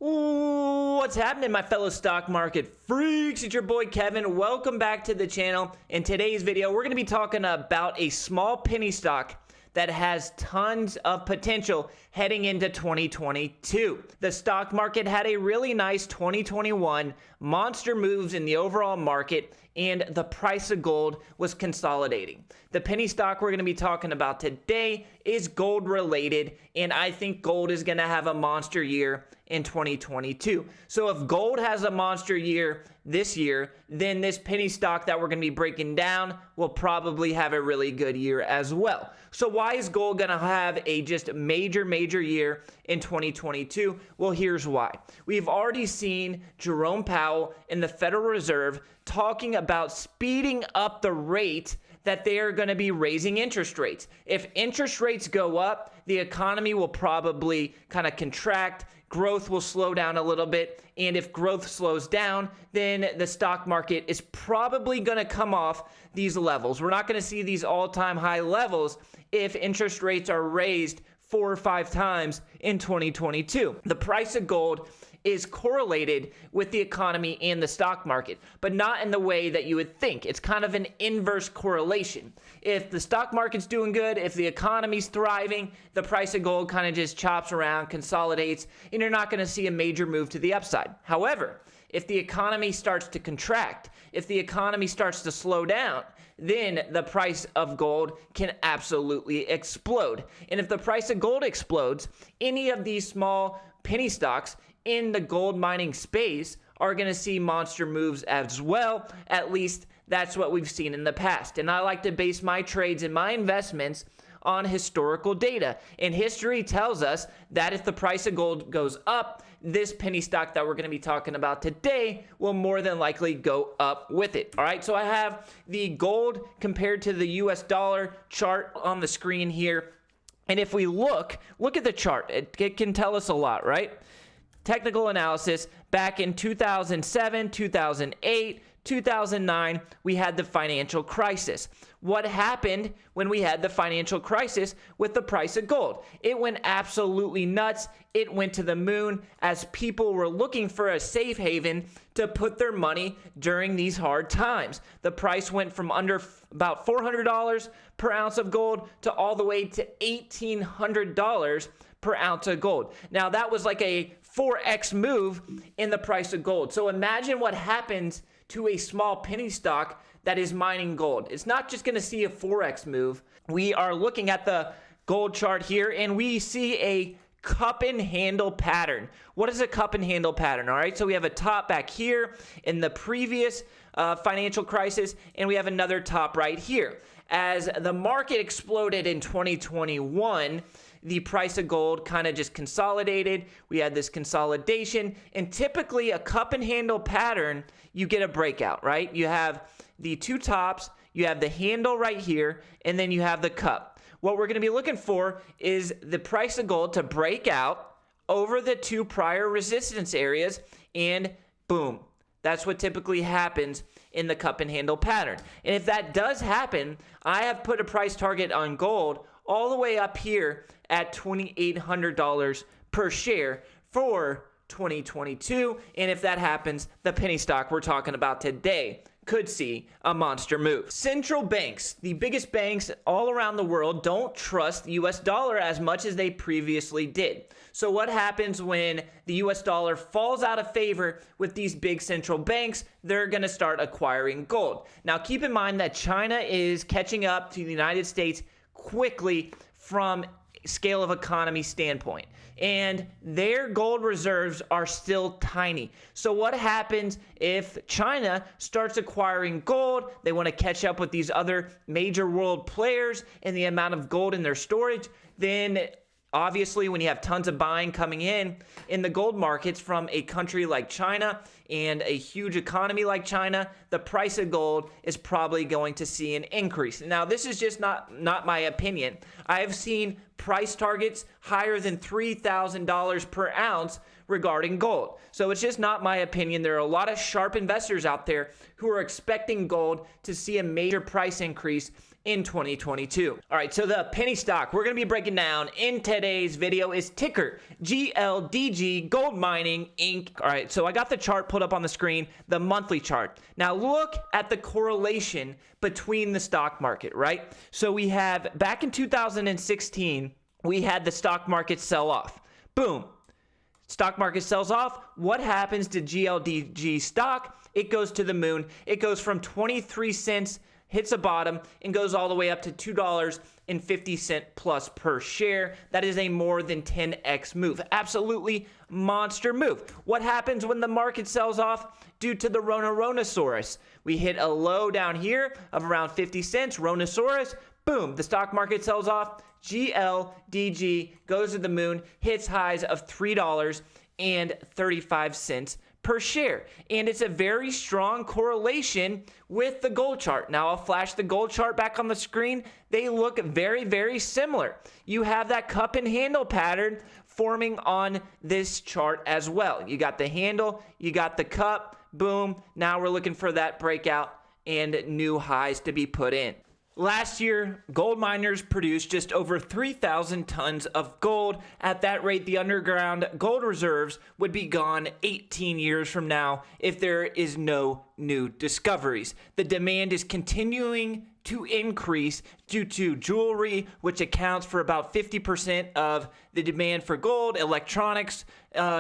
Ooh, what's happening, my fellow stock market freaks? It's your boy Kevin. Welcome back to the channel. In today's video, we're going to be talking about a small penny stock that has tons of potential heading into 2022. The stock market had a really nice 2021, monster moves in the overall market, and the price of gold was consolidating. The penny stock we're going to be talking about today is gold related, and I think gold is going to have a monster year in 2022. So if gold has a monster year this year, then this penny stock that we're going to be breaking down will probably have a really good year as well. So why is gold going to have a just major year in 2022? Well, here's why. We've already seen Jerome Powell in the Federal Reserve talking about speeding up the rate that they are going to be raising interest rates. If interest rates go up, the economy will probably kind of contract, growth will slow down a little bit, and if growth slows down, then the stock market is probably going to come off these levels. We're not going to see these all-time high levels if interest rates are raised 4 or 5 times in 2022. The price of gold is correlated with the economy and the stock market, but not in the way that you would think. It's kind of an inverse correlation. If the stock market's doing good, if the economy's thriving, the price of gold kind of just chops around, consolidates, and you're not going to see a major move to the upside. However, if the economy starts to contract, if the economy starts to slow down, then the price of gold can absolutely explode. And if the price of gold explodes, any of these small penny stocks in the gold mining space are going to see monster moves as well. At least that's what we've seen in the past. And I like to base my trades and my investments on historical data. And history tells us that if the price of gold goes up, this penny stock that we're going to be talking about today will more than likely go up with it. All right, so I have the gold compared to the US dollar chart on the screen here. And if we look at the chart, it can tell us a lot, right? Technical analysis, back in 2007, 2008, 2009, we had the financial crisis. What happened when we had the financial crisis with the price of gold? It went absolutely nuts. It went to the moon as people were looking for a safe haven to put their money during these hard times. The price went from under about $400 per ounce of gold to all the way to $1,800 per ounce of gold. Now, that was like a 4x move in the price of gold. So imagine what happens to a small penny stock that is mining gold. It's not just going to see a 4x move. We are looking at the gold chart here, and we see a cup and handle pattern. What is a cup and handle pattern? All right, so we have a top back here in the previous financial crisis, and we have another top right here. As the market exploded in 2021, the price of gold kind of just consolidated. We had this consolidation, and typically a cup and handle pattern, you get a breakout, right? You have the two tops, you have the handle right here, and then you have the cup. What we're going to be looking for is the price of gold to break out over the two prior resistance areas, and boom. That's what typically happens in the cup and handle pattern. And if that does happen, I have put a price target on gold all the way up here at $2,800 per share for 2022. And if that happens, the penny stock we're talking about today could see a monster move. Central banks, the biggest banks all around the world, don't trust the US dollar as much as they previously did. So what happens when the US dollar falls out of favor with these big central banks? They're going to start acquiring gold. Now, keep in mind that China is catching up to the United States quickly from scale of economy standpoint, and their gold reserves are still tiny. So what happens if China starts acquiring gold? They want to catch up with these other major world players in the amount of gold in their storage. Then obviously, when you have tons of buying coming in the gold markets from a country like China and a huge economy like China, the price of gold is probably going to see an increase. Now, this is just not my opinion. I have seen price targets higher than $3,000 per ounce regarding gold. So it's just not my opinion. There are a lot of sharp investors out there who are expecting gold to see a major price increase in 2022. All right, so the penny stock we're going to be breaking down in today's video is ticker GLDG, Gold Mining Inc. All right, so I got the chart put up on the screen, the monthly chart. Now look at the correlation between the stock market, right? So we have back in 2016, we had the stock market sell off. Boom. Stock market sells off. What happens to GLDG stock? It goes to the moon. It goes from 23 cents, hits a bottom, and goes all the way up to $2.50 plus per share. That is a more than 10x move. Absolutely monster move. What happens when the market sells off due to the Rona-Ronosaurus? We hit a low down here of around 50 cents. Ronosaurus, boom, the stock market sells off. GLDG goes to the moon, hits highs of $3.35 per share. And it's a very strong correlation with the gold chart. Now I'll flash the gold chart back on the screen. They look very, very similar. You have that cup and handle pattern forming on this chart as well. You got the handle, you got the cup, boom. Now we're looking for that breakout and new highs to be put in. Last year, gold miners produced just over 3,000 tons of gold. At that rate, the underground gold reserves would be gone 18 years from now if there is no new discoveries. The demand is continuing to increase due to jewelry, which accounts for about 50% of the demand for gold. Electronics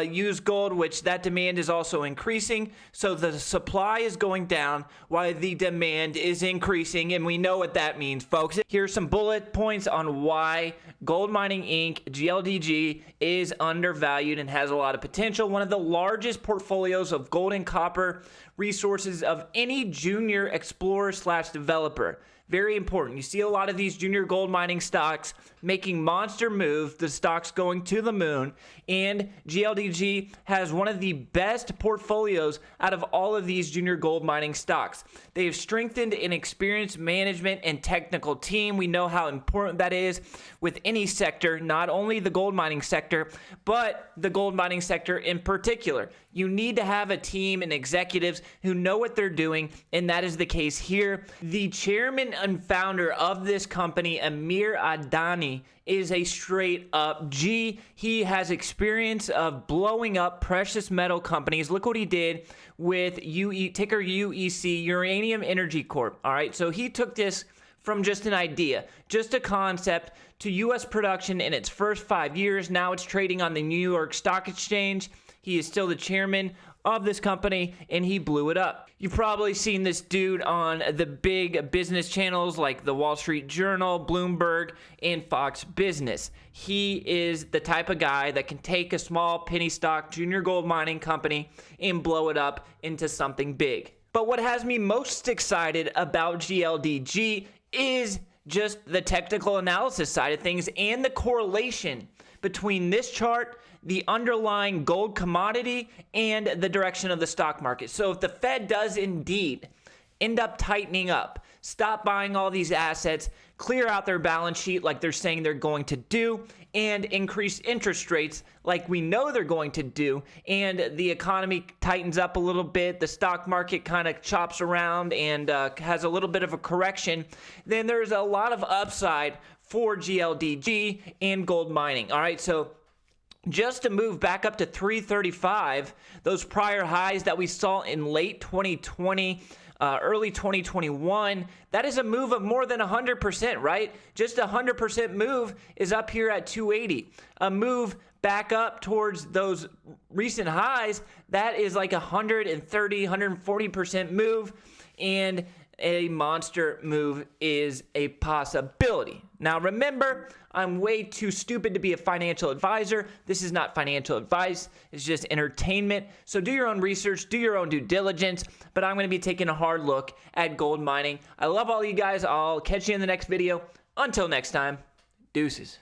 use gold, which that demand is also increasing. So the supply is going down while the demand is increasing, and we know what that means, folks. Here's some bullet points on why Gold Mining Inc., GLDG, is undervalued and has a lot of potential. One of the largest portfolios of gold and copper resources of any junior explorer/developer. Very important. You see a lot of these junior gold mining stocks making monster moves, the stocks going to the moon, and GLDG has one of the best portfolios out of all of these junior gold mining stocks. They have strengthened an experienced management and technical team. We know how important that is with any sector, not only the gold mining sector, but the gold mining sector in particular. You need to have a team and executives who know what they're doing, and that is the case here. The chairman and founder of this company, Amir Adani, is a straight up G. He has experience of blowing up precious metal companies. Look what he did with ticker UEC, Uranium Energy Corp. All right, so he took this from just an idea, just a concept, to U.S. production in its first 5 years. Now it's trading on the New York Stock Exchange. He is still the chairman of this company, and he blew it up. You've probably seen this dude on the big business channels like the Wall Street Journal, Bloomberg, and Fox Business. He is the type of guy that can take a small penny stock junior gold mining company and blow it up into something big. But what has me most excited about GLDG is just the technical analysis side of things and the correlation between this chart, the underlying gold commodity, and the direction of the stock market. So if the Fed does indeed end up tightening up, stop buying all these assets, clear out their balance sheet like they're saying they're going to do, and increase interest rates like we know they're going to do, and the economy tightens up a little bit, the stock market kind of chops around and has a little bit of a correction, then there's a lot of upside for GLDG and gold mining. All right, so just to move back up to 335, those prior highs that we saw in late 2020, early 2021, that is a move of more than 100%, right? Just a 100% move is up here at 280. A move back up towards those recent highs, that is like 130, 140% move, and a monster move is a possibility. Now remember, I'm way too stupid to be a financial advisor. This is not financial advice. It's just entertainment. So do your own research, do your own due diligence, but I'm going to be taking a hard look at gold mining. I love all you guys. I'll catch you in the next video. Until next time, deuces.